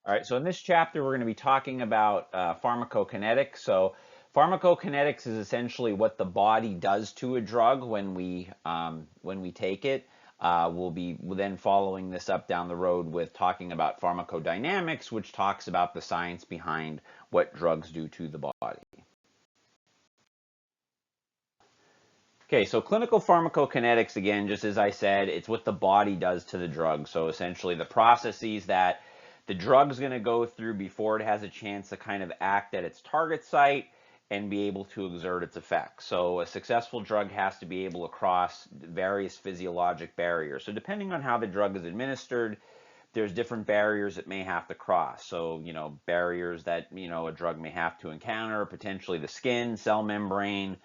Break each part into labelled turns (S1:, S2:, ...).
S1: All right, so in this chapter, we're going to be talking about pharmacokinetics. So pharmacokinetics is essentially what the body does to a drug when we take it. We'll then following this up down the road with talking about pharmacodynamics, which talks about the science behind what drugs do to the body. Okay, so clinical pharmacokinetics, again, just as I said, it's what the body does to the drug. So essentially the processes that the drug's going to go through before it has a chance to kind of act at its target site and be able to exert its effects. So a successful drug has to be able to cross various physiologic barriers. So depending on how the drug is administered, there's different barriers it may have to cross. So, barriers that, a drug may have to encounter, potentially the skin, cell membrane,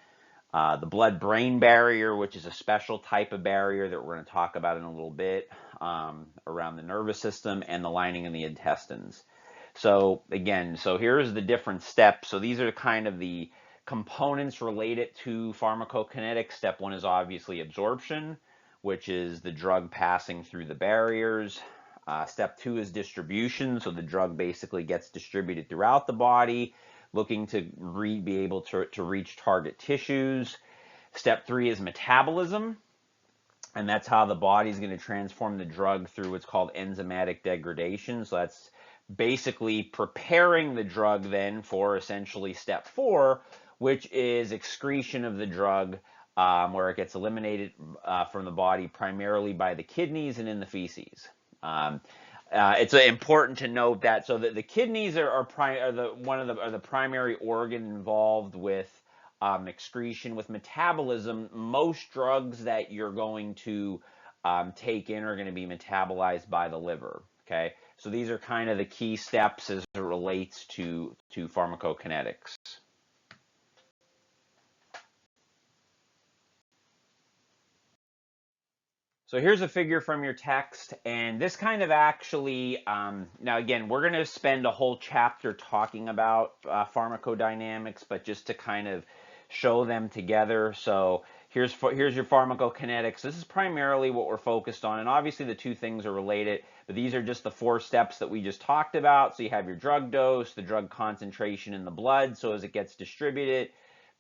S1: the blood-brain barrier, which is a special type of barrier that we're going to talk about in a little bit, around the nervous system, and the lining of the intestines. So again, here's the different steps. So these are kind of the components related to pharmacokinetics. Step one is obviously absorption, which is the drug passing through the barriers. Step two is distribution. So the drug basically gets distributed throughout the body, looking to be able to reach target tissues. Step three is metabolism, and that's how the body is going to transform the drug through what's called enzymatic degradation. So that's basically preparing the drug then for essentially step four, which is excretion of the drug, where it gets eliminated from the body primarily by the kidneys and in the feces. It's important to note that the kidneys are the primary organ involved with excretion. With metabolism, most drugs that you're going to take in are going to be metabolized by the liver. Okay, so these are kind of the key steps as it relates to pharmacokinetics. So here's a figure from your text, and this kind of actually, now again, we're going to spend a whole chapter talking about pharmacodynamics, but just to kind of show them together. So here's your pharmacokinetics. This is primarily what we're focused on, and obviously the two things are related, but these are just the four steps that we just talked about. So you have your drug dose, the drug concentration in the blood, so as it gets distributed,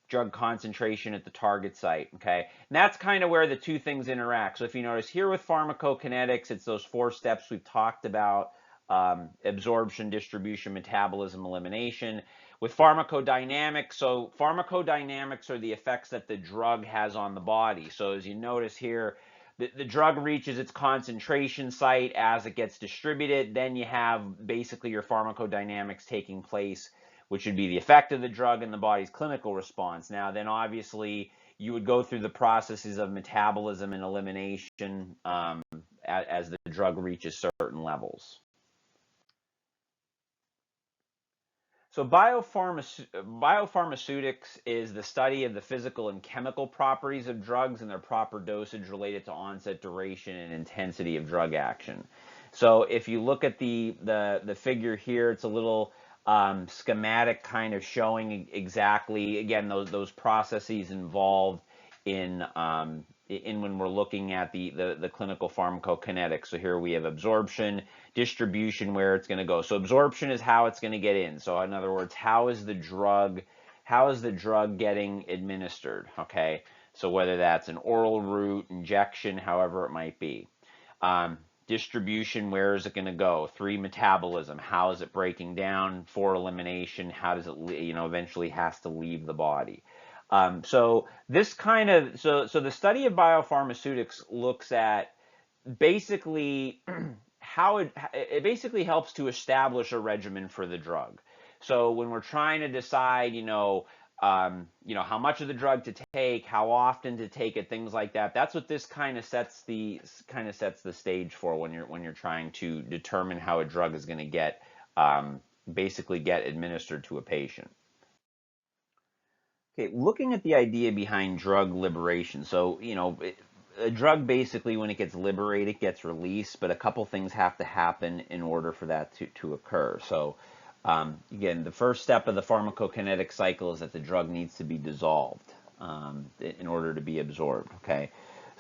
S1: drug concentration at the target site, okay? And that's kind of where the two things interact. So if you notice here with pharmacokinetics, it's those four steps we've talked about, absorption, distribution, metabolism, elimination. With pharmacodynamics, so pharmacodynamics are the effects that the drug has on the body. So as you notice here, the drug reaches its concentration site as it gets distributed. Then you have basically your pharmacodynamics taking place, which would be the effect of the drug and the body's clinical response. Now, then obviously you would go through the processes of metabolism and elimination as the drug reaches certain levels. So biopharmaceutics is the study of the physical and chemical properties of drugs and their proper dosage related to onset, duration, and intensity of drug action. So if you look at the figure here, it's a little schematic kind of showing exactly, again, those processes involved in when we're looking at the clinical pharmacokinetics. So here we have absorption, distribution, where it's going to go. So absorption is how it's going to get in. So in other words, how is the drug getting administered? Okay, so whether that's an oral route, injection, however it might be. Distribution, where is it going to go? 3, metabolism, how is it breaking down? 4, elimination, how does it eventually has to leave the body? So this kind of so the study of biopharmaceutics looks at basically how it basically helps to establish a regimen for the drug. So when we're trying to decide, how much of the drug to take, how often to take it, things like that. That's what this kind of sets the stage for when you're trying to determine how a drug is going to get administered to a patient. Okay, looking at the idea behind drug liberation. So a drug basically, when it gets liberated, gets released, but a couple things have to happen in order for that to occur. So again, the first step of the pharmacokinetic cycle is that the drug needs to be dissolved in order to be absorbed. Okay,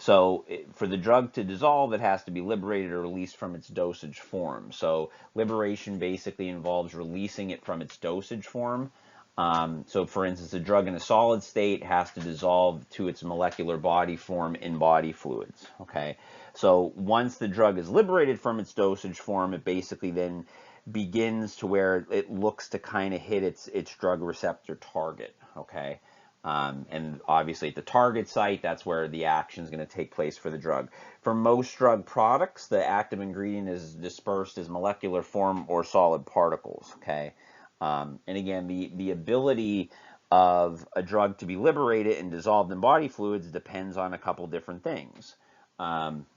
S1: So for the drug to dissolve, it has to be liberated or released from its dosage form. So liberation basically involves releasing it from its dosage form. So for instance, a drug in a solid state has to dissolve to its molecular body form in body fluids. Okay, so once the drug is liberated from its dosage form, it basically then begins to where it looks to kind of hit its drug receptor target. Okay, and obviously at the target site, that's where the action is going to take place for the drug. For most drug products, the active ingredient is dispersed as molecular form or solid particles. Okay, and again, the ability of a drug to be liberated and dissolved in body fluids depends on a couple different things.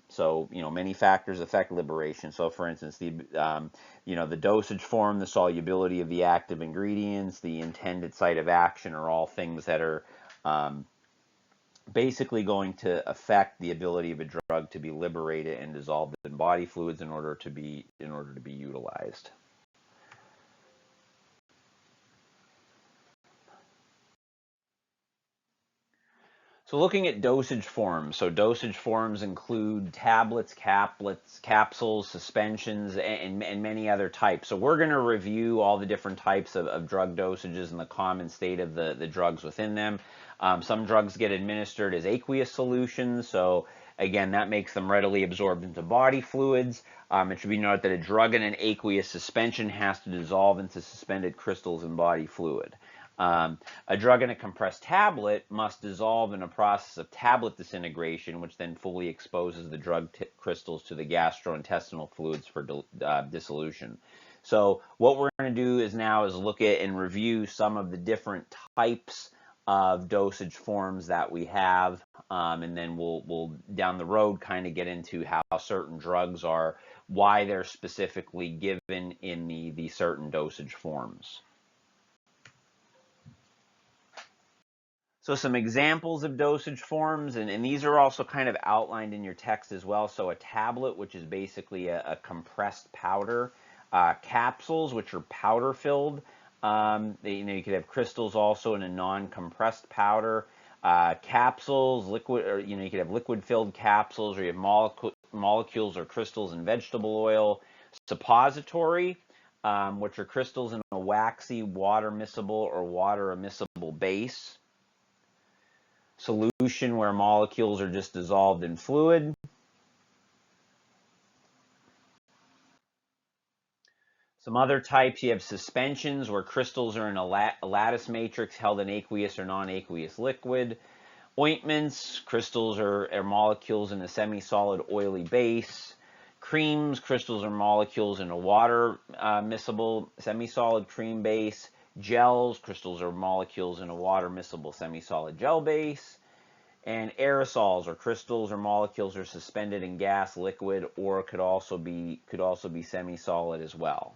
S1: So, many factors affect liberation. So, for instance, the dosage form, the solubility of the active ingredients, the intended site of action are all things that are basically going to affect the ability of a drug to be liberated and dissolved in body fluids in order to be utilized. So looking at dosage forms, so dosage forms include tablets, caplets, capsules, suspensions, and many other types. So we're going to review all the different types of drug dosages and the common state of the drugs within them. Some drugs get administered as aqueous solutions, so again, that makes them readily absorbed into body fluids. It should be noted that a drug in an aqueous suspension has to dissolve into suspended crystals in body fluid. A drug in a compressed tablet must dissolve in a process of tablet disintegration, which then fully exposes the drug crystals to the gastrointestinal fluids for dissolution. So what we're going to do is look at and review some of the different types of dosage forms that we have, and then we'll down the road kind of get into how certain drugs are, why they're specifically given in the certain dosage forms. So some examples of dosage forms, and these are also kind of outlined in your text as well. So a tablet, which is basically a compressed powder. Capsules, which are powder filled. You could have crystals also in a non-compressed powder. Capsules, liquid, or you could have liquid-filled capsules, or you have molecules or crystals in vegetable oil. Suppository, which are crystals in a waxy, water miscible or water immiscible base. Solution, where molecules are just dissolved in fluid. Some other types, you have suspensions, where crystals are in a lattice matrix held in aqueous or non-aqueous liquid. Ointments, crystals are molecules in a semi-solid oily base. Creams, crystals are molecules in a water miscible semi-solid cream base. Gels, crystals are molecules in a water miscible semi-solid gel base. And aerosols, or crystals or molecules, are suspended in gas, liquid, or could also be semi-solid as well.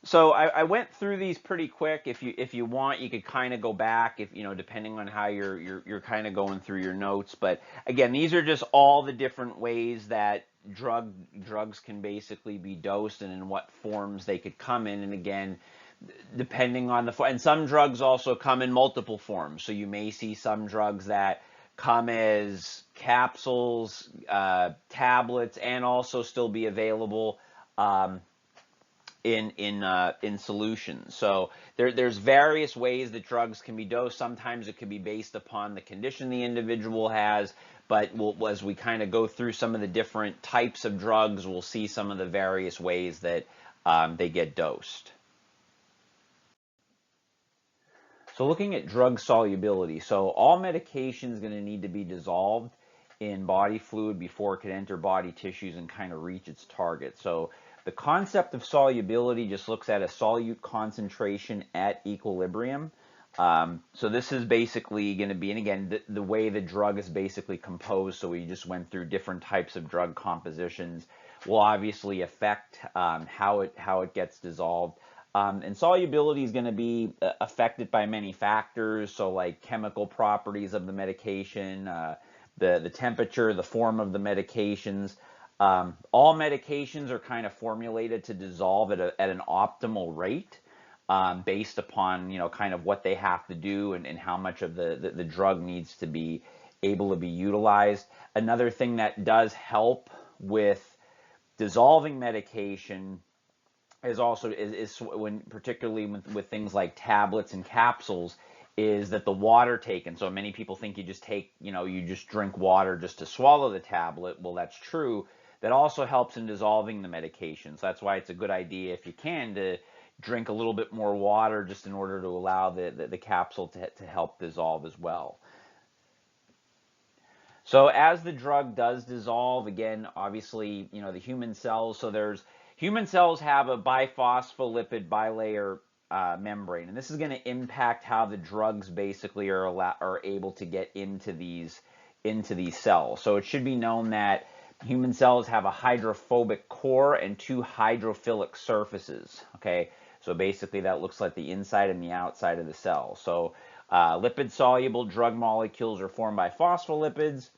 S1: So I went through these pretty quick. If you want, you could kind of go back, if depending on how you're kind of going through your notes. But again, these are just all the different ways that drugs can basically be dosed and in what forms they could come in. And again, depending on and some drugs also come in multiple forms. So you may see some drugs that come as capsules, tablets, and also still be available in solutions. So there's various ways that drugs can be dosed. Sometimes it can be based upon the condition the individual has, but as we kind of go through some of the different types of drugs, we'll see some of the various ways that they get dosed. So looking at drug solubility, so all medication is going to need to be dissolved in body fluid before it can enter body tissues and kind of reach its target. So the concept of solubility just looks at a solute concentration at equilibrium. So this is basically going to be, and again, the way the drug is basically composed, so we just went through different types of drug compositions, will obviously affect how it gets dissolved. And solubility is going to be affected by many factors, so like chemical properties of the medication, the temperature, the form of the medications. All medications are kind of formulated to dissolve at an optimal rate, based upon kind of what they have to do and how much of the drug needs to be able to be utilized. Another thing that does help with dissolving medication is also is when particularly with things like tablets and capsules, is that the water taken. So many people think you just take, you just drink water just to swallow the tablet. Well, that's true. That also helps in dissolving the medication. So that's why it's a good idea, if you can, to drink a little bit more water just in order to allow the capsule to help dissolve as well. So as the drug does dissolve, again, obviously, the human cells, human cells have a biphospholipid bilayer membrane, and this is going to impact how the drugs basically are able to get into these cells. So it should be known that human cells have a hydrophobic core and two hydrophilic surfaces. Okay, so basically that looks like the inside and the outside of the cell. So lipid-soluble drug molecules are formed by phospholipids.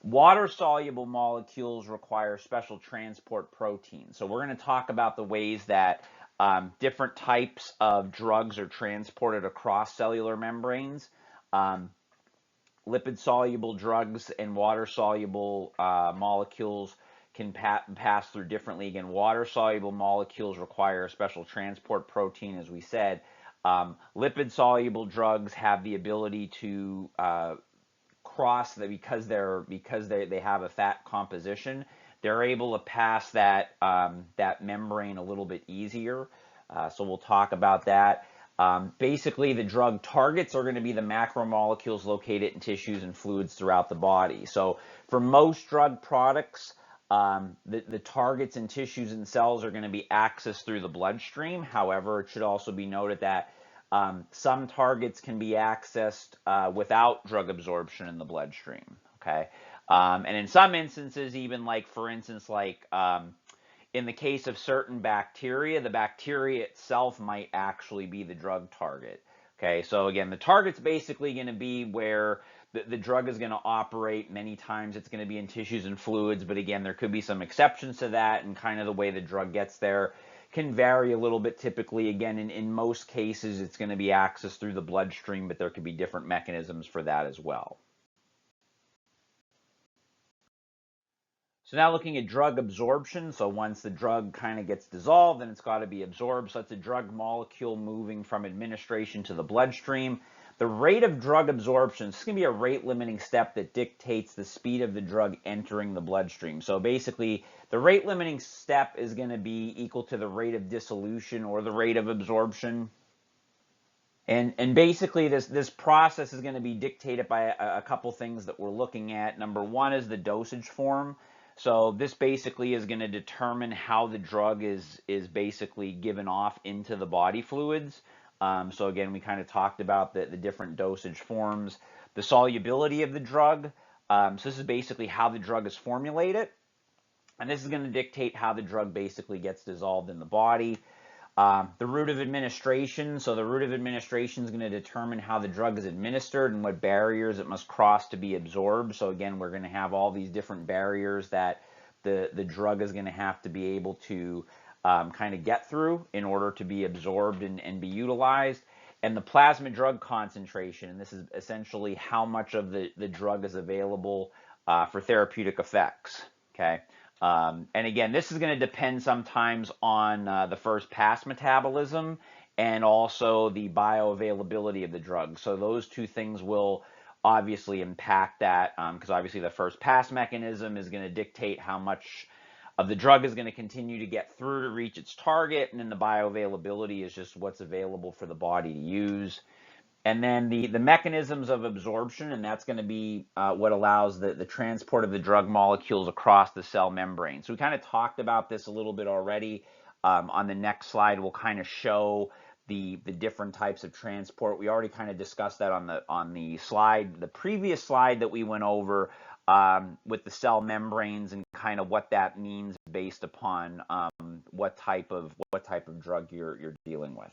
S1: Water-soluble molecules require special transport proteins. So we're going to talk about the ways that different types of drugs are transported across cellular membranes. Lipid-soluble drugs and water-soluble molecules can pass through differently. Again, water-soluble molecules require a special transport protein, as we said. Lipid-soluble drugs have the ability to cross because they have a fat composition. They're able to pass that membrane a little bit easier. So we'll talk about that. Basically, the drug targets are going to be the macromolecules located in tissues and fluids throughout the body. So for most drug products, the targets in tissues and cells are going to be accessed through the bloodstream. However, it should also be noted that some targets can be accessed without drug absorption in the bloodstream. Okay, and in some instances, even for instance, in the case of certain bacteria, the bacteria itself might actually be the drug target. Okay, so again, the target's basically going to be where the drug is going to operate. Many times it's going to be in tissues and fluids, but again, there could be some exceptions to that, and kind of the way the drug gets there can vary a little bit. Typically, again, in most cases, it's going to be accessed through the bloodstream, but there could be different mechanisms for that as well. So now looking at drug absorption. So once the drug kind of gets dissolved, then it's got to be absorbed. So it's a drug molecule moving from administration to the bloodstream. The rate of drug absorption, this is going to be a rate limiting step that dictates the speed of the drug entering the bloodstream. So basically, the rate limiting step is going to be equal to the rate of dissolution or the rate of absorption. And basically, this process is going to be dictated by a couple things that we're looking at. Number one is the dosage form. So this basically is going to determine how the drug is basically given off into the body fluids. So again, we kind of talked about the different dosage forms, the solubility of the drug. So this is basically how the drug is formulated. And this is going to dictate how the drug basically gets dissolved in the body. The route of administration. So the route of administration is going to determine how the drug is administered and what barriers it must cross to be absorbed. So again, we're going to have all these different barriers that the drug is going to have to be able to kind of get through in order to be absorbed and be utilized. And the plasma drug concentration, and this is essentially how much of the drug is available for therapeutic effects. Okay. And again, this is going to depend sometimes on the first pass metabolism and also the bioavailability of the drug. So those two things will obviously impact that, because obviously the first pass mechanism is going to dictate how much of the drug is going to continue to get through to reach its target, and then the bioavailability is just what's available for the body to use. And then the mechanisms of absorption, and that's going to be what allows the transport of the drug molecules across the cell membrane. So we kind of talked about this a little bit already. On the next slide, we'll kind of show the different types of transport. We already kind of discussed that on the slide, the previous slide that we went over with the cell membranes and kind of what that means based upon what type of drug you're dealing with.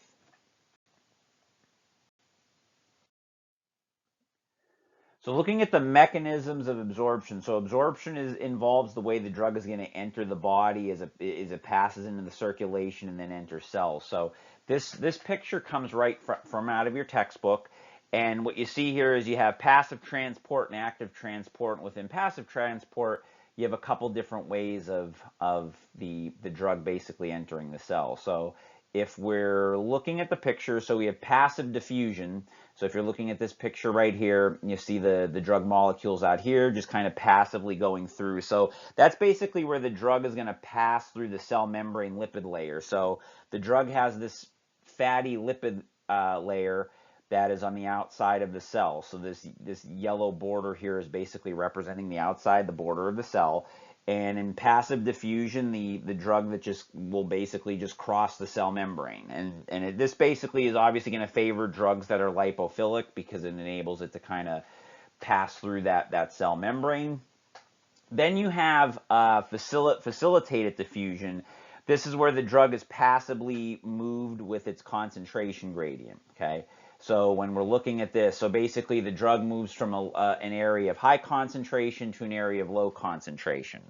S1: So looking at the mechanisms of absorption. So absorption involves the way the drug is going to enter the body as it passes into the circulation and then enters cells. So this picture comes right from out of your textbook. And what you see here is you have passive transport and active transport. And within passive transport, you have a couple different ways of the drug basically entering the cell. So if we're looking at the picture, so we have passive diffusion. So if you're looking at this picture right here, you see the drug molecules out here just kind of passively going through. So that's basically where the drug is going to pass through the cell membrane lipid layer. So the drug has this fatty lipid layer that is on the outside of the cell. So this yellow border here is basically representing the outside, the border of the cell. And in passive diffusion, the drug that just will basically just cross the cell membrane. And this basically is obviously going to favor drugs that are lipophilic because it enables it to kind of pass through that cell membrane. Then you have facilitated diffusion. This is where the drug is passively moved with its concentration gradient, okay? So when we're looking at this, so basically the drug moves from an area of high concentration to an area of low concentration.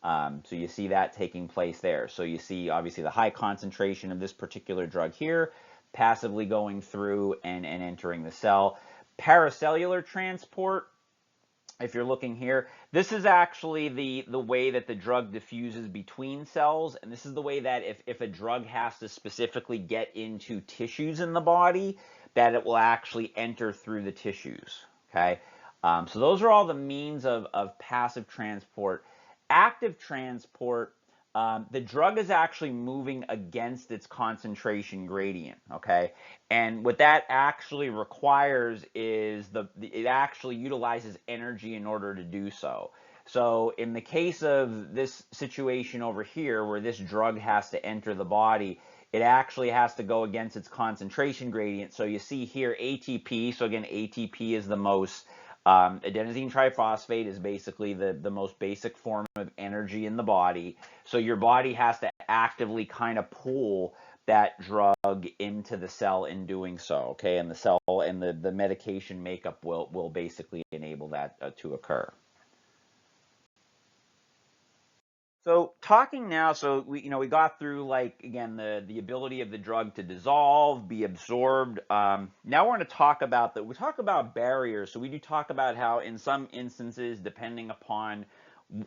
S1: So you see that taking place there. So you see obviously the high concentration of this particular drug here, passively going through and entering the cell. Paracellular transport, if you're looking here, this is actually the way that the drug diffuses between cells, and this is the way that if a drug has to specifically get into tissues in the body, that it will actually enter through the tissues, okay? So those are all the means of passive transport. Active transport, the drug is actually moving against its concentration gradient, okay? And what that actually requires is it actually utilizes energy in order to do so. So in the case of this situation over here where this drug has to enter the body, it actually has to go against its concentration gradient. So you see here ATP, so again ATP is the most adenosine triphosphate is basically the most basic form of energy in the body. So your body has to actively kind of pull that drug into the cell in doing so, okay? And the cell and the medication makeup will basically enable that to occur. So talking now, so we got through, like, again, the ability of the drug to dissolve, be absorbed. Now we're going to talk about we talk about barriers. So we do talk about how in some instances, depending upon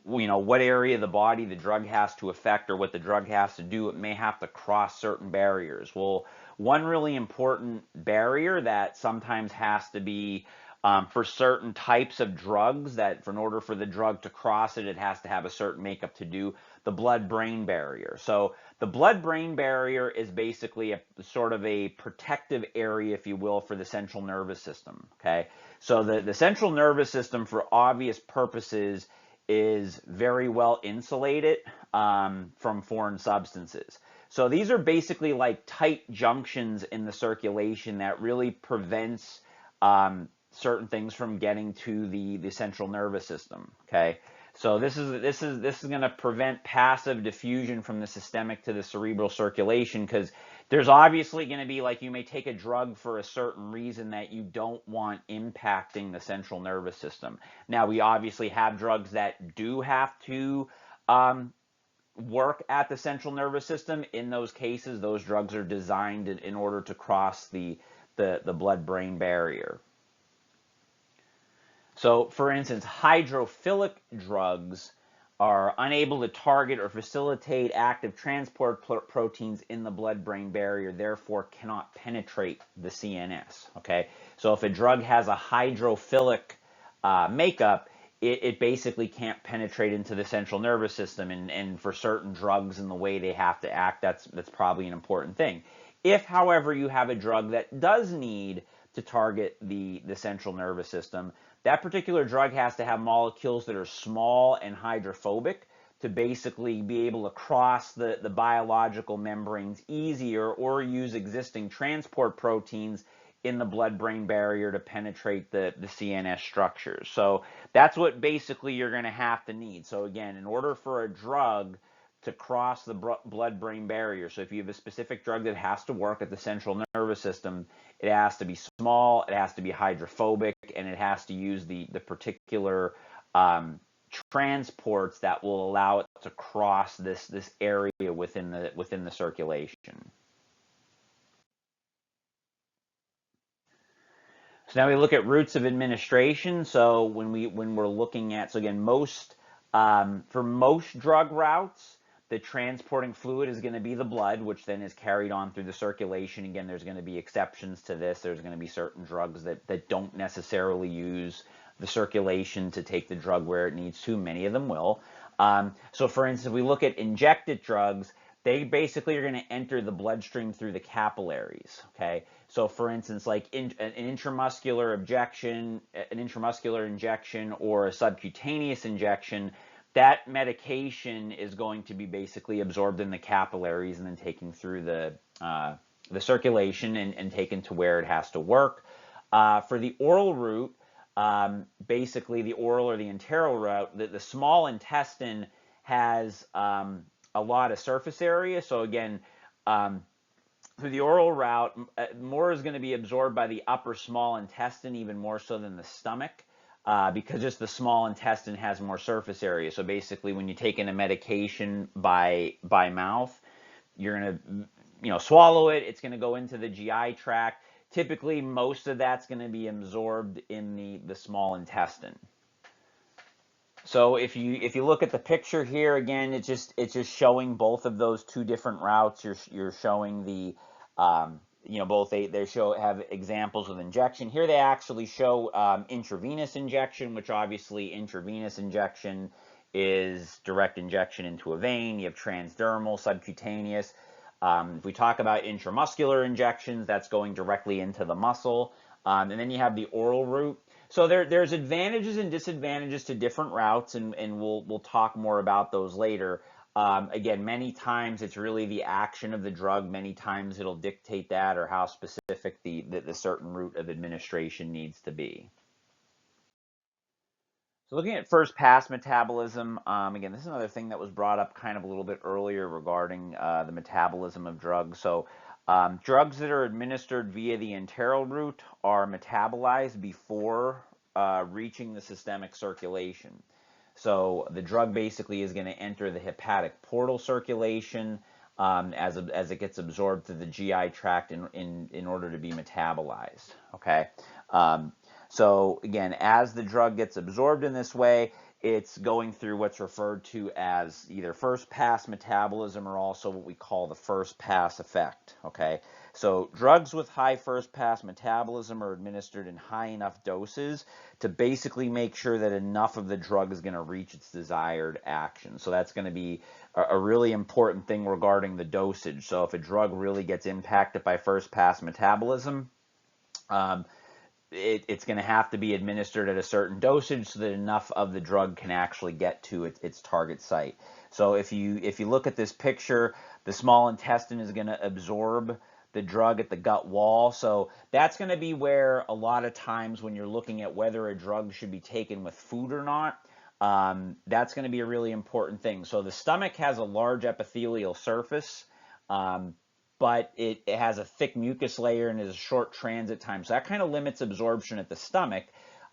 S1: what area of the body the drug has to affect or what the drug has to do, it may have to cross certain barriers. Well, one really important barrier that sometimes has to be for certain types of drugs, that in order for the drug to cross it, it has to have a certain makeup to do, the blood-brain barrier. So the blood-brain barrier is basically a sort of a protective area, if you will, for the central nervous system, okay? So the central nervous system, for obvious purposes, is very well insulated from foreign substances. So these are basically like tight junctions in the circulation that really prevents certain things from getting to the central nervous system, okay? So this is going to prevent passive diffusion from the systemic to the cerebral circulation, because there's obviously going to be, like, you may take a drug for a certain reason that you don't want impacting the central nervous system. Now, we obviously have drugs that do have to work at the central nervous system. In those cases, those drugs are designed in order to cross the blood-brain barrier. So, for instance, hydrophilic drugs are unable to target or facilitate active transport proteins in the blood-brain barrier, therefore cannot penetrate the CNS, okay? So if a drug has a hydrophilic makeup, it basically can't penetrate into the central nervous system, and for certain drugs and the way they have to act, that's probably an important thing. If, however, you have a drug that does need to target the central nervous system, that particular drug has to have molecules that are small and hydrophobic to basically be able to cross the biological membranes easier, or use existing transport proteins in the blood-brain barrier to penetrate the CNS structures. So that's what basically you're going to have to need. So again, in order for a drug to cross the blood-brain barrier, so if you have a specific drug that has to work at the central nervous system, it has to be small, it has to be hydrophobic, and it has to use the particular transports that will allow it to cross this area within the circulation. So now we look at routes of administration. So when we're looking at, so again, for most drug routes, the transporting fluid is going to be the blood, which then is carried on through the circulation. Again, there's going to be exceptions to this. There's going to be certain drugs that don't necessarily use the circulation to take the drug where it needs to. Many of them will. So for instance, if we look at injected drugs, they basically are going to enter the bloodstream through the capillaries. Okay, so for instance, like an intramuscular injection or a subcutaneous injection, that medication is going to be basically absorbed in the capillaries and then taken through the circulation and taken to where it has to work. For the oral route, basically the oral or the enteral route, the small intestine has a lot of surface area. So again, through the oral route, more is going to be absorbed by the upper small intestine, even more so than the stomach, because just the small intestine has more surface area. So basically, when you take in a medication by mouth, you're going to swallow it. It's going to go into the GI tract. Typically, most of that's going to be absorbed in the small intestine. So if you look at the picture here again, it's just showing both of those two different routes. You're showing the both they have examples of injection. Here they actually show intravenous injection, which obviously intravenous injection is direct injection into a vein. You have transdermal, subcutaneous. If we talk about intramuscular injections, that's going directly into the muscle. And then you have the oral route. So there's advantages and disadvantages to different routes, and we'll talk more about those later. Again, many times it's really the action of the drug. Many times it'll dictate that or how specific the certain route of administration needs to be. So looking at first pass metabolism, again, this is another thing that was brought up kind of a little bit earlier regarding the metabolism of drugs. So drugs that are administered via the enteral route are metabolized before reaching the systemic circulation. So the drug basically is going to enter the hepatic portal circulation as it gets absorbed through the GI tract in order to be metabolized. Okay. So again, as the drug gets absorbed in this way, it's going through what's referred to as either first pass metabolism or also what we call the first pass effect. Okay, so drugs with high first pass metabolism are administered in high enough doses to basically make sure that enough of the drug is going to reach its desired action. So that's going to be a really important thing regarding the dosage. So if a drug really gets impacted by first pass metabolism, it's going to have to be administered at a certain dosage so that enough of the drug can actually get to its target site. So if you look at this picture, the small intestine is going to absorb the drug at the gut wall. So that's going to be where a lot of times when you're looking at whether a drug should be taken with food or not, that's going to be a really important thing. So the stomach has a large epithelial surface, but it has a thick mucus layer and is a short transit time. So that kind of limits absorption at the stomach.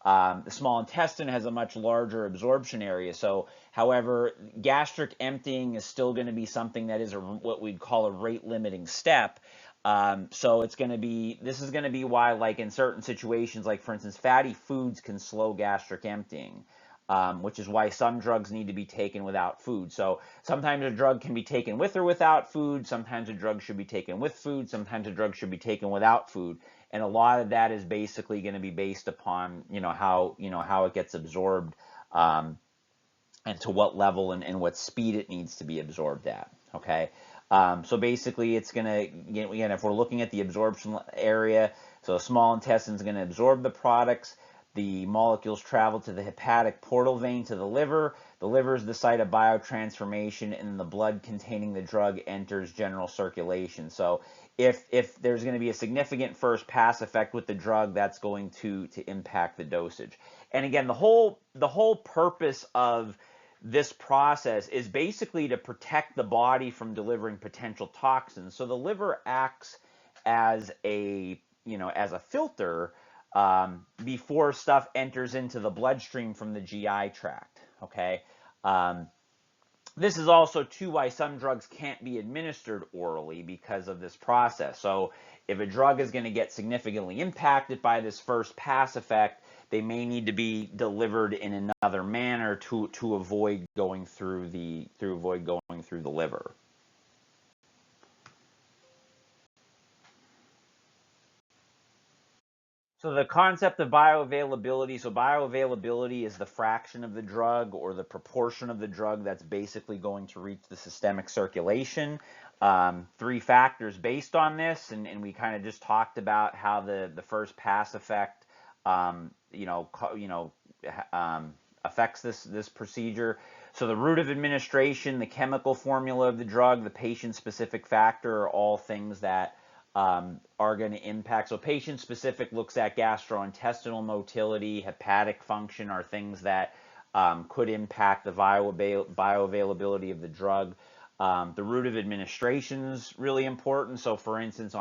S1: The small intestine has a much larger absorption area. So, however, gastric emptying is still going to be something that is what we'd call a rate limiting step. So this is going to be why, like in certain situations, like for instance, fatty foods can slow gastric emptying. Which is why some drugs need to be taken without food. So sometimes a drug can be taken with or without food. Sometimes a drug should be taken with food. Sometimes a drug should be taken without food. And a lot of that is basically going to be based upon how it gets absorbed, and to what level and what speed it needs to be absorbed at. Okay. So basically, it's going to, again, if we're looking at the absorption area, so small intestine is going to absorb the products. The molecules travel to the hepatic portal vein to the liver. The liver is the site of biotransformation, and the blood containing the drug enters general circulation. So if there's going to be a significant first pass effect with the drug, that's going to impact the dosage. And again, the whole purpose of this process is basically to protect the body from delivering potential toxins. So the liver acts as a filter before stuff enters into the bloodstream from the GI tract. Okay, This is also too why some drugs can't be administered orally because of this process. So if a drug is going to get significantly impacted by this first pass effect, they may need to be delivered in another manner to avoid going through the liver. So the concept of bioavailability, so bioavailability is the fraction of the drug or the proportion of the drug that's basically going to reach the systemic circulation. Three factors based on this, and we kind of just talked about how the first pass effect, affects this procedure. So the route of administration, the chemical formula of the drug, the patient-specific factor are all things that are going to impact. So patient-specific looks at gastrointestinal motility, hepatic function are things that could impact the bioavailability of the drug. The route of administration is really important. So for instance,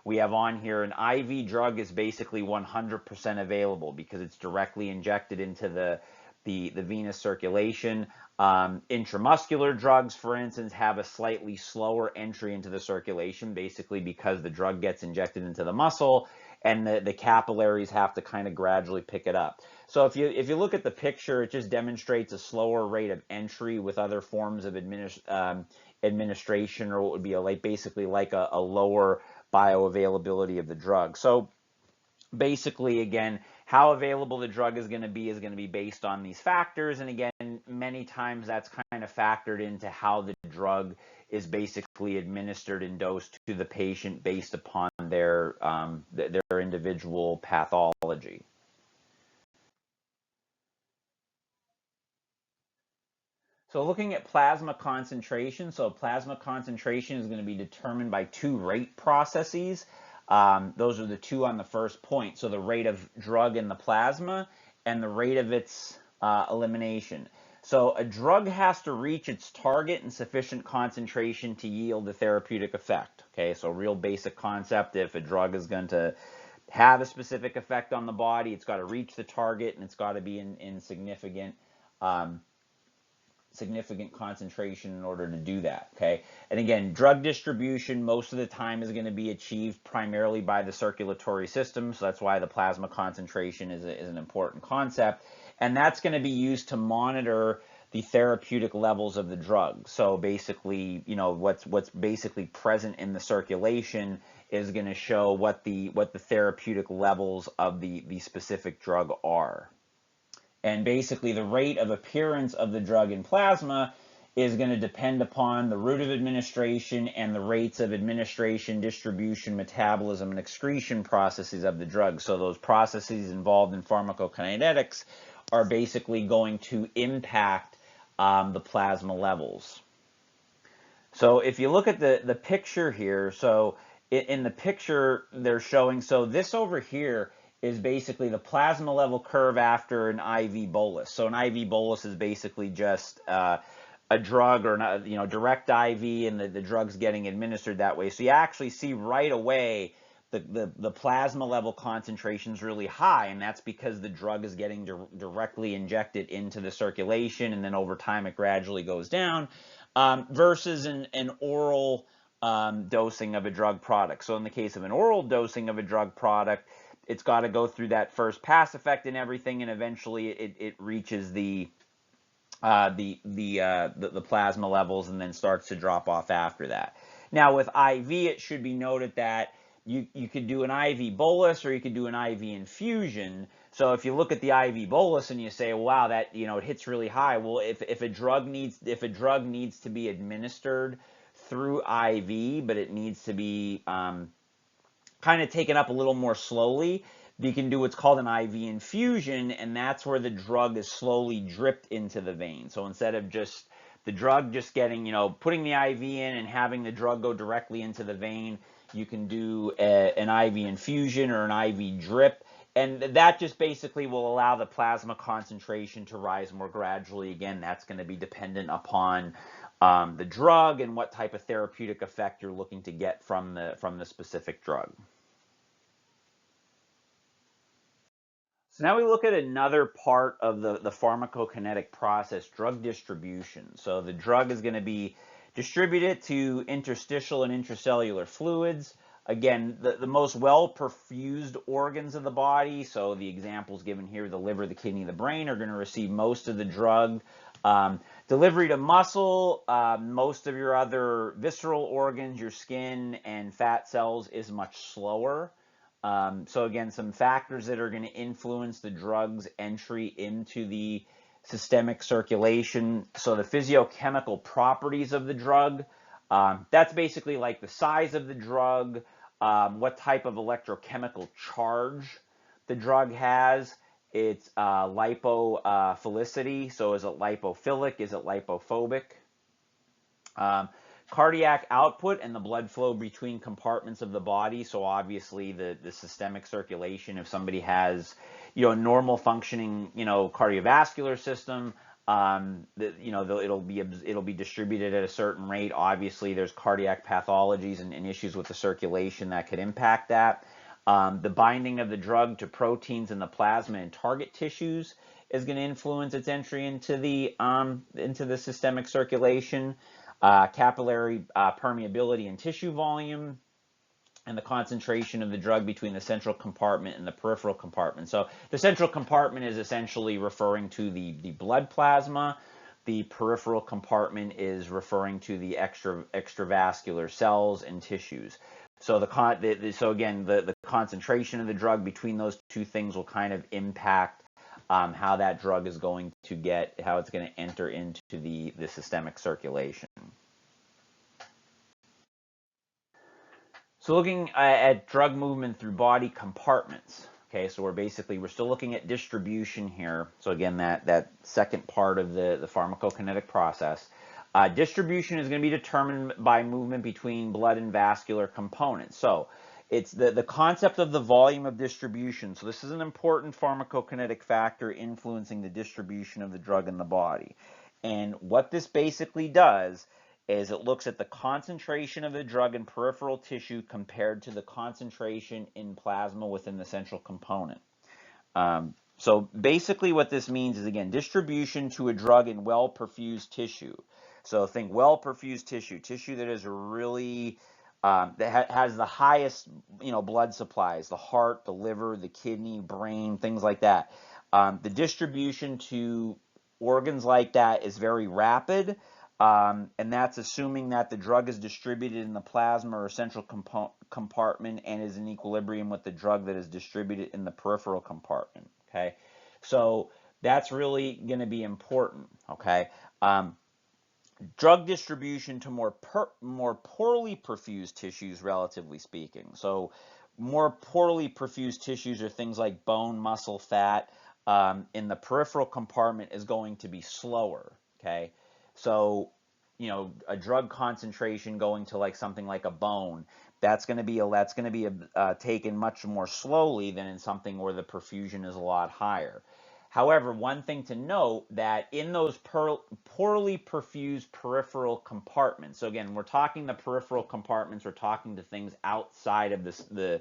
S1: we have on here an IV drug is basically 100% available because it's directly injected into the venous circulation. Intramuscular drugs, for instance, have a slightly slower entry into the circulation, basically because the drug gets injected into the muscle and the capillaries have to kind of gradually pick it up. So if you look at the picture, it just demonstrates a slower rate of entry with other forms of administration, or what would be basically like a lower bioavailability of the drug. So basically, again, how available the drug is going to be based on these factors. And again, many times that's kind of factored into how the drug is basically administered and dosed to the patient based upon their individual pathology. So looking at plasma concentration, so plasma concentration is going to be determined by two rate processes. Those are the two on the first point. So the rate of drug in the plasma and the rate of its elimination. So a drug has to reach its target in sufficient concentration to yield a therapeutic effect. Okay, so real basic concept. If a drug is going to have a specific effect on the body, it's got to reach the target and it's got to be in significant concentration in order to do that. Okay, and again, drug distribution most of the time is going to be achieved primarily by the circulatory system, so that's why the plasma concentration is an important concept, and that's going to be used to monitor the therapeutic levels of the drug. So basically, what's basically present in the circulation is going to show what the therapeutic levels of the specific drug are. And basically, the rate of appearance of the drug in plasma is going to depend upon the route of administration and the rates of administration, distribution, metabolism, and excretion processes of the drug. So those processes involved in pharmacokinetics are basically going to impact the plasma levels. So if you look at the picture here, so in the picture they're showing, so this over here is basically the plasma level curve after an IV bolus. So an IV bolus is basically just a drug or direct IV, and the drug's getting administered that way. So you actually see right away the plasma level concentration is really high, and that's because the drug is getting directly injected into the circulation, and then over time it gradually goes down, versus an oral dosing of a drug product. So in the case of an oral dosing of a drug product, it's got to go through that first pass effect and everything, and eventually it reaches the plasma levels and then starts to drop off after that. Now with IV, it should be noted that you could do an IV bolus or you could do an IV infusion. So if you look at the IV bolus and you say, wow, that it hits really high. Well, if a drug needs to be administered through IV, but it needs to be kind of taken up a little more slowly, you can do what's called an IV infusion, and that's where the drug is slowly dripped into the vein. So instead of just the drug just getting, putting the IV in and having the drug go directly into the vein, you can do an IV infusion or an IV drip, and that just basically will allow the plasma concentration to rise more gradually. Again, that's going to be dependent upon the drug and what type of therapeutic effect you're looking to get from the specific drug. So now we look at another part of the pharmacokinetic process, drug distribution. So the drug is going to be distributed to interstitial and intracellular fluids. Again, the most well-perfused organs of the body, so the examples given here, the liver, the kidney, the brain, are going to receive most of the drug. Delivery to muscle, most of your other visceral organs, your skin and fat cells, is much slower. So again, some factors that are going to influence the drug's entry into the systemic circulation. So the physiochemical properties of the drug, that's basically like the size of the drug, what type of electrochemical charge the drug has, its lipophilicity. So is it lipophilic? Is it lipophobic? Cardiac output and the blood flow between compartments of the body. So obviously the systemic circulation, if somebody has, normal functioning, cardiovascular system, it'll be distributed at a certain rate. Obviously there's cardiac pathologies and issues with the circulation that could impact that. The binding of the drug to proteins in the plasma and target tissues is going to influence its entry into the systemic circulation. Capillary permeability and tissue volume, and the concentration of the drug between the central compartment and the peripheral compartment. So the central compartment is essentially referring to the blood plasma. The peripheral compartment is referring to the extravascular cells and tissues. So the concentration of the drug between those two things will kind of impact how that drug is going to how it's going to enter into the systemic circulation. So looking at drug movement through body compartments. Okay, so we're still looking at distribution here. So again, that second part of the pharmacokinetic process. Distribution is going to be determined by movement between blood and vascular components. So it's the concept of the volume of distribution. So this is an important pharmacokinetic factor influencing the distribution of the drug in the body. And what this basically does is it looks at the concentration of the drug in peripheral tissue compared to the concentration in plasma within the central component. So basically what this means is, again, distribution to a drug in well-perfused tissue. So think well-perfused tissue that is really, that has the highest, blood supplies, the heart, the liver, the kidney, brain, things like that. The distribution to organs like that is very rapid. And that's assuming that the drug is distributed in the plasma or central compartment and is in equilibrium with the drug that is distributed in the peripheral compartment. Okay, so that's really going to be important. Okay, drug distribution to more poorly perfused tissues, relatively speaking. So more poorly perfused tissues are things like bone, muscle, fat. In the peripheral compartment is going to be slower. Okay. So, a drug concentration going to like something like a bone, that's going to be taken much more slowly than in something where the perfusion is a lot higher. However, one thing to note that in those poorly perfused peripheral compartments, so again, we're talking the peripheral compartments, we're talking to things outside of the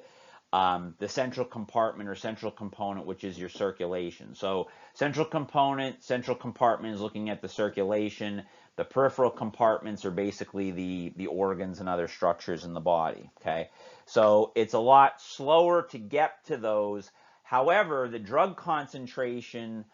S1: central compartment or central component, which is your circulation. So central compartment is looking at the circulation. The peripheral compartments are basically the organs and other structures in the body. Okay, so it's a lot slower to get to those. However, the drug concentration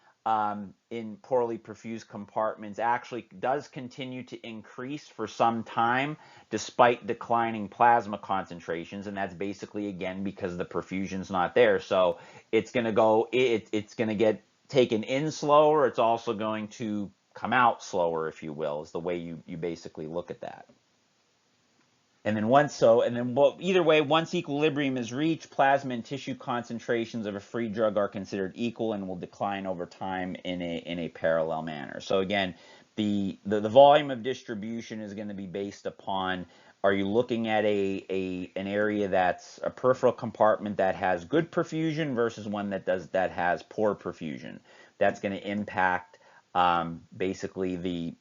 S1: in poorly perfused compartments actually does continue to increase for some time despite declining plasma concentrations, and that's basically, again, because the perfusion's not there. So it's going to get taken in slower. It's also going to come out slower, if you will, is the way you basically look at that. Either way, once equilibrium is reached, plasma and tissue concentrations of a free drug are considered equal and will decline over time in a parallel manner. So again, the volume of distribution is going to be based upon, are you looking at an area that's a peripheral compartment that has good perfusion versus one that has poor perfusion. That's going to impact basically the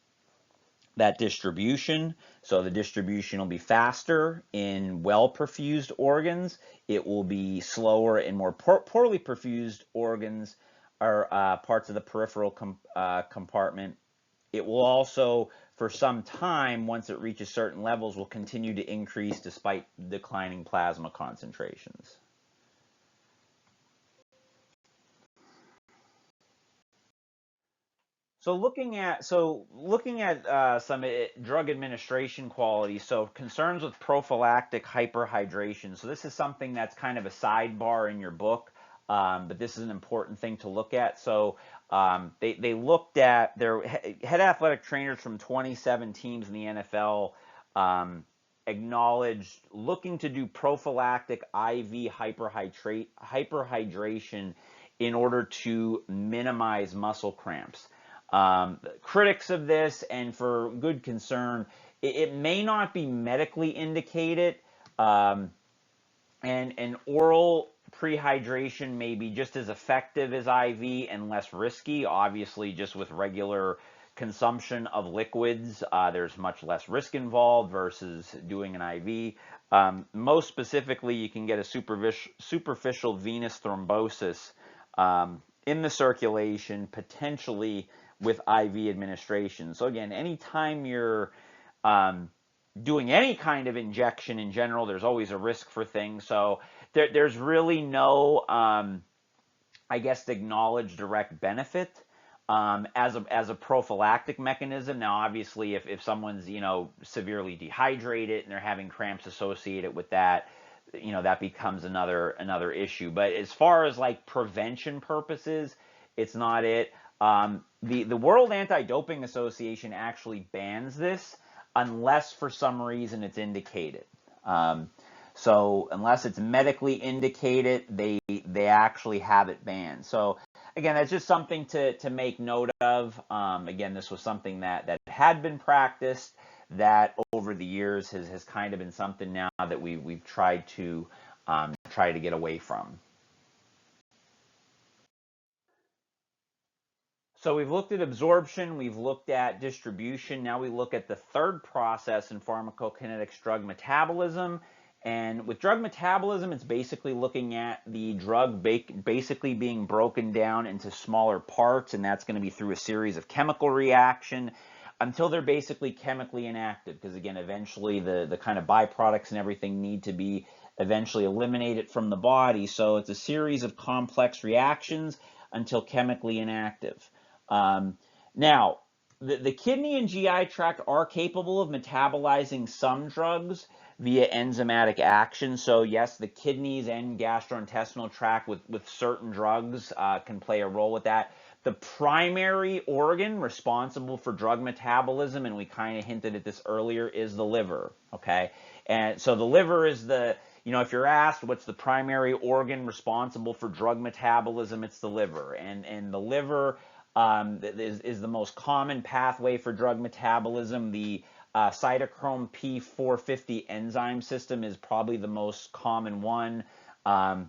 S1: that distribution. So the distribution will be faster in well-perfused organs. It will be slower in more poorly perfused organs or parts of the peripheral compartment. It will also, for some time, once it reaches certain levels, will continue to increase despite declining plasma concentrations. So looking at some drug administration quality, so concerns with prophylactic hyperhydration. So this is something that's kind of a sidebar in your book, but this is an important thing to look at. So they looked at their head athletic trainers from 27 teams in the NFL. Acknowledged looking to do prophylactic IV hyperhydration in order to minimize muscle cramps. Critics of this, and for good concern, it may not be medically indicated, and oral prehydration may be just as effective as IV and less risky. Obviously, just with regular consumption of liquids, there's much less risk involved versus doing an IV. Most specifically, you can get a superficial venous thrombosis in the circulation, potentially with IV administration. So again, anytime you're doing any kind of injection in general, there's always a risk for things. So there's really no, I guess, acknowledged direct benefit as a prophylactic mechanism. Now, obviously, if someone's severely dehydrated and they're having cramps associated with that, that becomes another issue. But as far as like prevention purposes, it's not it. The World Anti-Doping Association actually bans this unless for some reason it's indicated. So unless it's medically indicated, they actually have it banned. So again, that's just something to make note of. Again, this was something that had been practiced, that over the years has kind of been something now that we've tried to get away from. So we've looked at absorption, we've looked at distribution. Now we look at the third process in pharmacokinetics, drug metabolism. And with drug metabolism, it's basically looking at the drug basically being broken down into smaller parts, and that's going to be through a series of chemical reaction until they're basically chemically inactive. Because again, eventually the kind of byproducts and everything need to be eventually eliminated from the body. So it's a series of complex reactions until chemically inactive. Now, the kidney and GI tract are capable of metabolizing some drugs via enzymatic action. So yes, the kidneys and gastrointestinal tract with certain drugs can play a role with that. The primary organ responsible for drug metabolism, and we kind of hinted at this earlier, is the liver. Okay, and so the liver is if you're asked what's the primary organ responsible for drug metabolism, it's the liver, and the liver is the most common pathway for drug metabolism. The cytochrome P450 enzyme system is probably the most common one.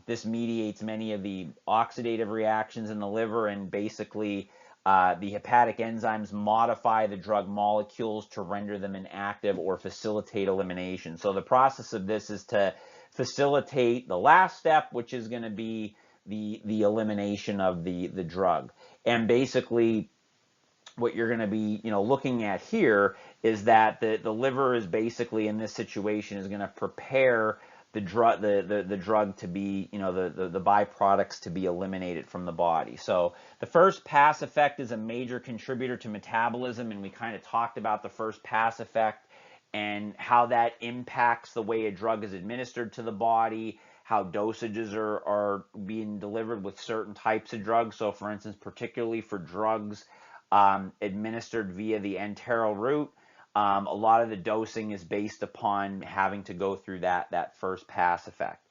S1: This mediates many of the oxidative reactions in the liver, and basically the hepatic enzymes modify the drug molecules to render them inactive or facilitate elimination. So the process of this is to facilitate the last step, which is going to be the elimination of the drug. And basically what you're going to be looking at here is that the liver is basically in this situation is going to prepare the drug to be the byproducts to be eliminated from the body. So the first pass effect is a major contributor to metabolism, and we kind of talked about the first pass effect and how that impacts the way a drug is administered to the body, how dosages are being delivered with certain types of drugs. So for instance, particularly for drugs administered via the enteral route, a lot of the dosing is based upon having to go through that first pass effect.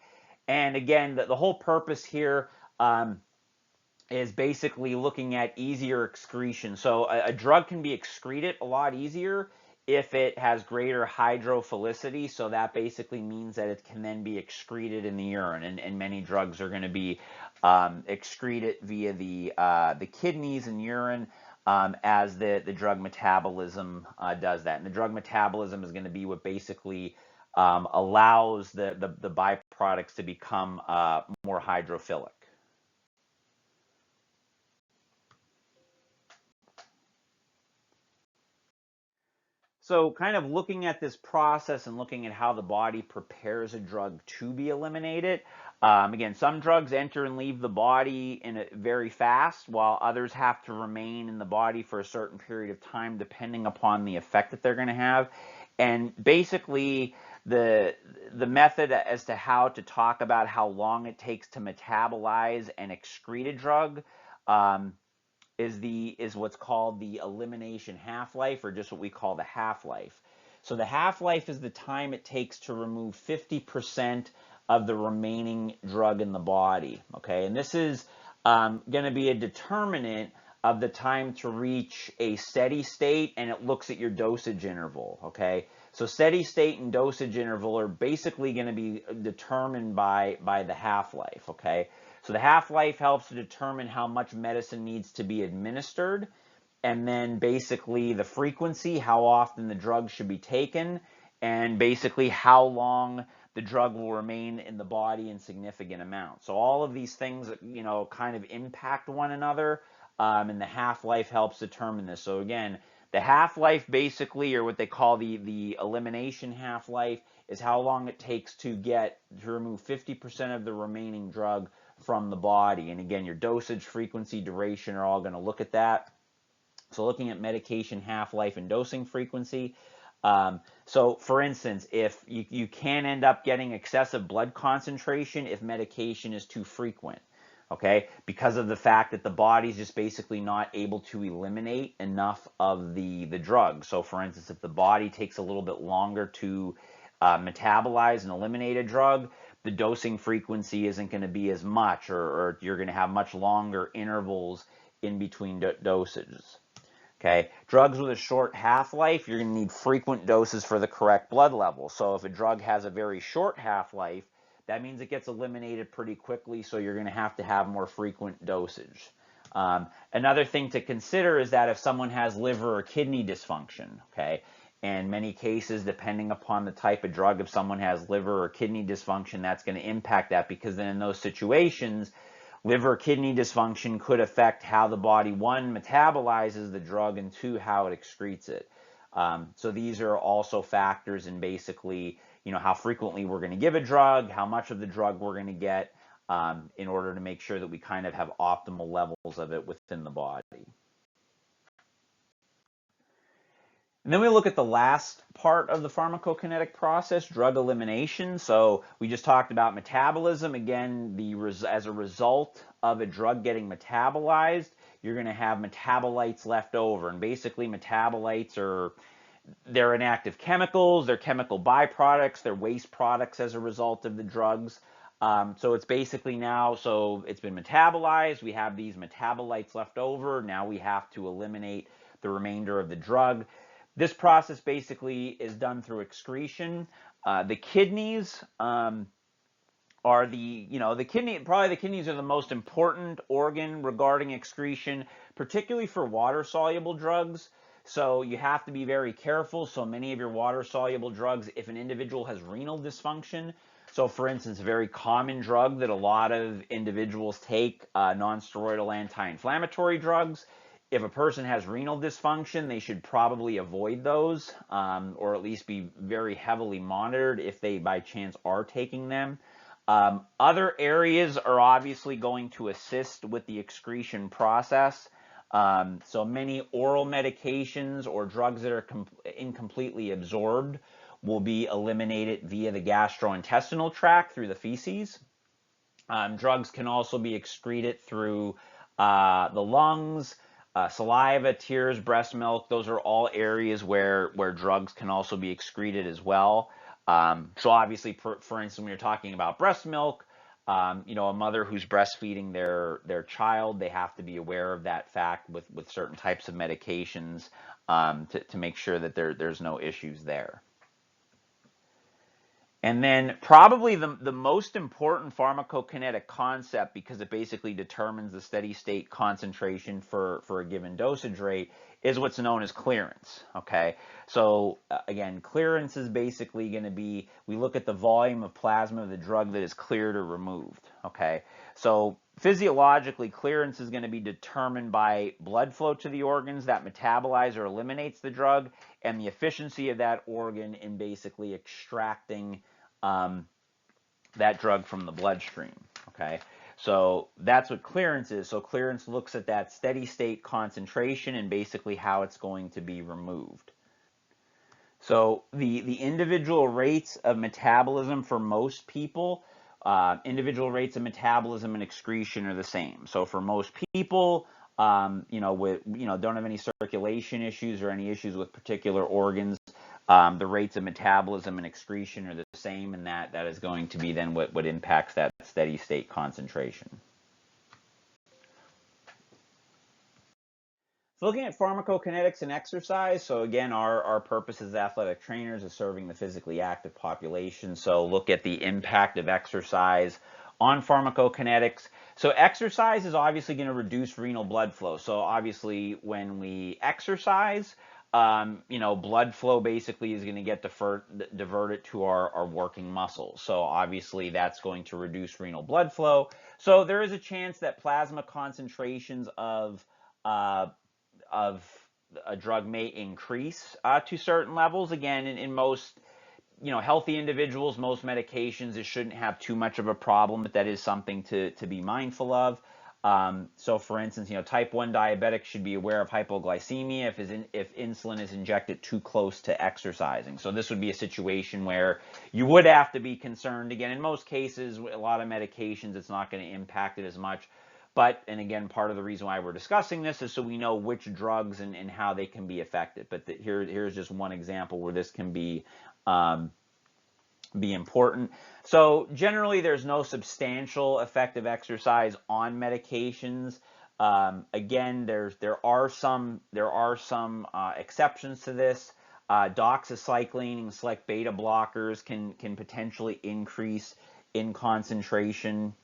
S1: And again, the whole purpose here is basically looking at easier excretion. So a drug can be excreted a lot easier if it has greater hydrophilicity. So that basically means that it can then be excreted in the urine, and many drugs are going to be excreted via the kidneys and urine. as the drug metabolism does that. And the drug metabolism is going to be what basically allows the byproducts to become more hydrophilic. So kind of looking at this process and looking at how the body prepares a drug to be eliminated. Again, some drugs enter and leave the body very fast, while others have to remain in the body for a certain period of time, depending upon the effect that they're going to have. And basically, the method as to how to talk about how long it takes to metabolize and excrete a drug um, is what's called the elimination half-life, or just what we call the half-life. So the half-life is the time it takes to remove 50% of the remaining drug in the body. Okay, and this is going to be a determinant of the time to reach a steady state, and it looks at your dosage interval. Okay, so steady state and dosage interval are basically going to be determined by the half-life. Okay, so the half-life helps to determine how much medicine needs to be administered, and then basically the frequency, how often the drug should be taken, and basically how long the drug will remain in the body in significant amounts. So all of these things, kind of impact one another, and the half-life helps determine this. So again, the half-life basically, or what they call the elimination half-life, is how long it takes to remove 50% of the remaining drug from the body. And again, your dosage, frequency, duration are all going to look at that. So looking at medication half-life and dosing frequency. So for instance, if you can end up getting excessive blood concentration if medication is too frequent. Okay, because of the fact that the body's just basically not able to eliminate enough of the drug. So for instance, if the body takes a little bit longer to metabolize and eliminate a drug, the dosing frequency isn't going to be as much, or you're going to have much longer intervals in between dosages. Okay, drugs with a short half-life, you're going to need frequent doses for the correct blood level. So if a drug has a very short half-life, that means it gets eliminated pretty quickly, so you're going to have more frequent dosage. Another thing to consider is that if someone has liver or kidney dysfunction, okay, in many cases, depending upon the type of drug, if someone has liver or kidney dysfunction, that's going to impact that, because then in those situations, liver kidney dysfunction could affect how the body, one, metabolizes the drug, and two, how it excretes it. So these are also factors in basically, how frequently we're going to give a drug, how much of the drug we're going to get, in order to make sure that we kind of have optimal levels of it within the body. And then we look at the last part of the pharmacokinetic process, drug elimination. So we just talked about metabolism. Again, as a result of a drug getting metabolized, you're going to have metabolites left over. And basically, metabolites they're inactive chemicals, they're chemical byproducts, they're waste products as a result of the drugs. So it's basically so it's been metabolized, we have these metabolites left over, now we have to eliminate the remainder of the drug. This process basically is done through excretion. The kidneys are the kidneys are the most important organ regarding excretion, particularly for water-soluble drugs. So you have to be very careful. So many of your water-soluble drugs, if an individual has renal dysfunction, so for instance, a very common drug that a lot of individuals take, non-steroidal anti-inflammatory drugs, if a person has renal dysfunction, they should probably avoid those, or at least be very heavily monitored if they by chance are taking them. Other areas are obviously going to assist with the excretion process. So many oral medications or drugs that are incompletely absorbed will be eliminated via the gastrointestinal tract through the feces. Drugs can also be excreted through the lungs, saliva, tears, breast milk. Those are all areas where drugs can also be excreted as well. So obviously, for instance, when you're talking about breast milk, a mother who's breastfeeding their child, they have to be aware of that fact with certain types of medications, to make sure that there's no issues there. And then probably the most important pharmacokinetic concept, because it basically determines the steady state concentration for a given dosage rate, is what's known as clearance. Okay, so again, clearance is basically going to be, we look at the volume of plasma of the drug that is cleared or removed. Okay, so physiologically, clearance is going to be determined by blood flow to the organs that metabolize or eliminates the drug, and the efficiency of that organ in basically extracting that drug from the bloodstream. Okay, so that's what clearance is. So clearance looks at that steady state concentration and basically how it's going to be removed. So the individual rates of metabolism for most people, individual rates of metabolism and excretion are the same. So for most people, with don't have any circulation issues or any issues with particular organs, the rates of metabolism and excretion are the same, and that is going to be then what impacts that steady state concentration. So looking at pharmacokinetics and exercise, so again, our purpose as athletic trainers is serving the physically active population. So look at the impact of exercise on pharmacokinetics. So exercise is obviously going to reduce renal blood flow. So obviously when we exercise, blood flow basically is going to get diverted to our working muscles. So obviously that's going to reduce renal blood flow. So there is a chance that plasma concentrations uh, of a drug may increase to certain levels. Again, in most healthy individuals, most medications, it shouldn't have too much of a problem, but that is something to be mindful of. So for instance, type 1 diabetics should be aware of hypoglycemia if insulin is injected too close to exercising. So this would be a situation where you would have to be concerned. Again, in most cases, a lot of medications, it's not going to impact it as much. But, and again, part of the reason why we're discussing this is so we know which drugs and how they can be affected. But here's just one example where this can be important. So generally, there's no substantial effective exercise on medications. Again, there are some exceptions to this. Doxycycline and select beta blockers can potentially increase in concentration.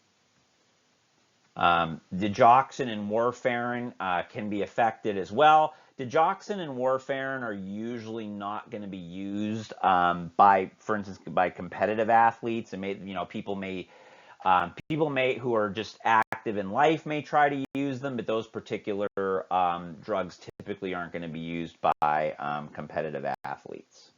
S1: Digoxin and warfarin can be affected as well. Digoxin and warfarin are usually not going to be used for instance, by competitive athletes, and people may who are just active in life may try to use them, but those particular drugs typically aren't going to be used by competitive athletes.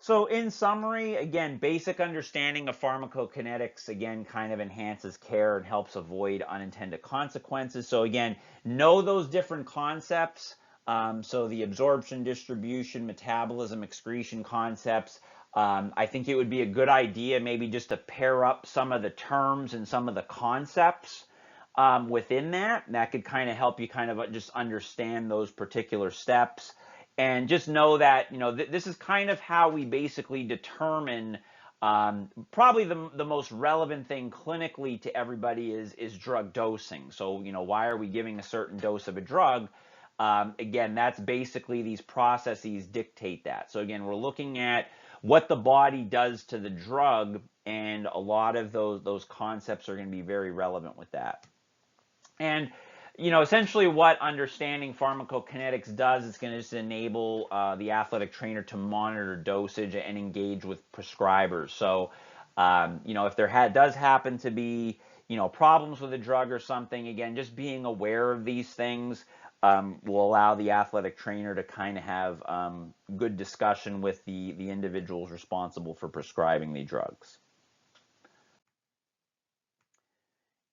S1: So in summary, again, basic understanding of pharmacokinetics, again, kind of enhances care and helps avoid unintended consequences. So again, know those different concepts. So the absorption, distribution, metabolism, excretion concepts. I think it would be a good idea maybe just to pair up some of the terms and some of the concepts within that. That could kind of help you kind of just understand those particular steps. And just know that this is kind of how we basically determine probably the most relevant thing clinically to everybody is drug dosing. So why are we giving a certain dose of a drug? Again, that's basically these processes dictate that. So again, we're looking at what the body does to the drug, and a lot of those concepts are going to be very relevant with that. And essentially what understanding pharmacokinetics does is going to just enable the athletic trainer to monitor dosage and engage with prescribers. So, if there does happen to be, problems with a drug or something, again, just being aware of these things will allow the athletic trainer to kind of have good discussion with the individuals responsible for prescribing the drugs.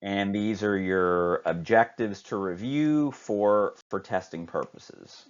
S1: And these are your objectives to review for testing purposes.